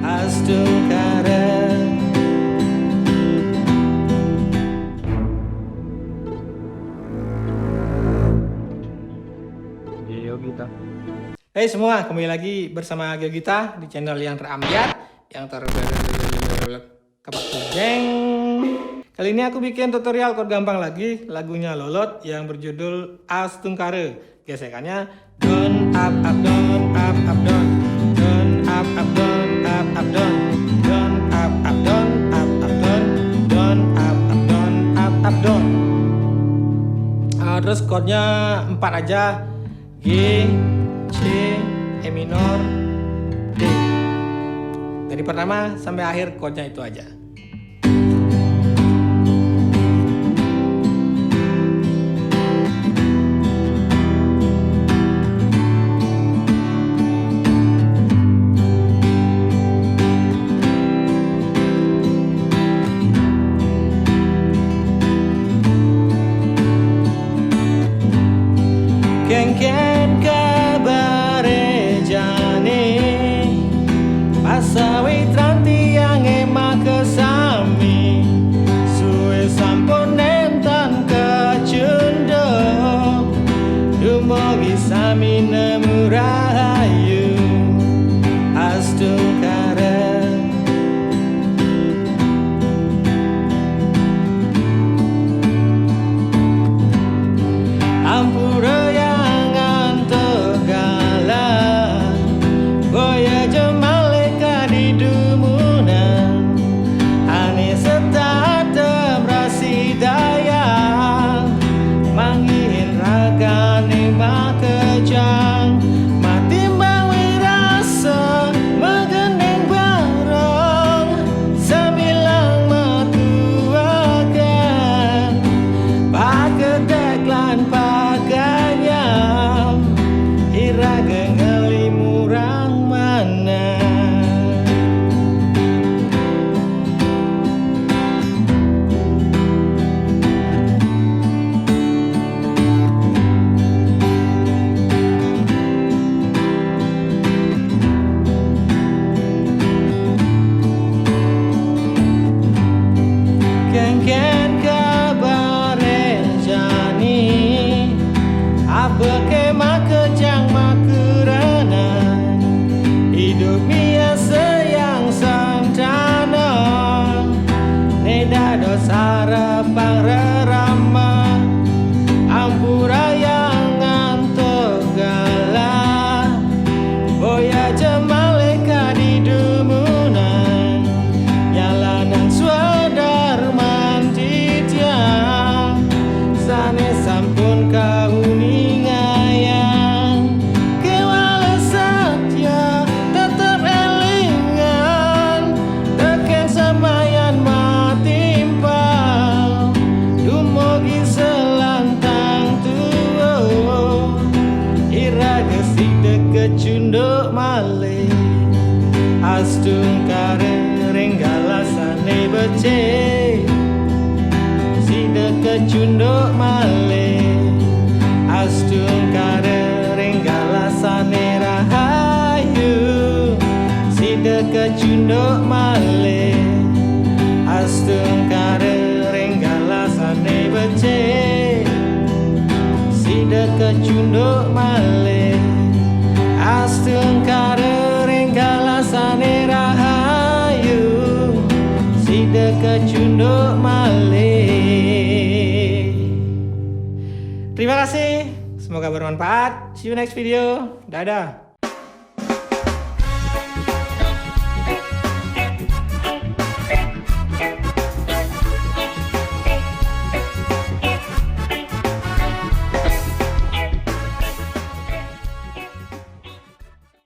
Astungkara. Geogita. Hey semua, kembali lagi bersama Geogita di channel yang terambiat, yang geng. Kali ini aku bikin tutorial chord gampang lagi, lagunya Lolot yang berjudul Astungkara. Gesekannya down up up down up up down, down up up down up up down, down up up down up up down, down up up down up up down. Terus chordnya 4 aja. G, C, E minor, D. Dari pertama sampai akhir chordnya itu aja. Kengken kabare jane pasawi tranti yang emak kesami suwe sampun nentan kecundo dumogi sami nemu rahayu Astungkara. Ampura Kengken kabare jani abeke makejang makeranan hidup biasa yang santana neda dosa repang rerama ampura yang antogala boya jemaleka di dumunan nyalanan swadar sampun kauningayang kewala satya tetap elingan teken samayan matimpal dumogi selantang tuo ira gesik deket cunduk malih Astungkara renggalasane becik deket cunduk malih Astungkara renggalasane rahayu si deket cunduk malih Astungkara renggalasane becik si deket cunduk malih Astungkara renggalasane rahayu si deket cunduk malih. Terima kasih, semoga bermanfaat. See you next video. Dadah.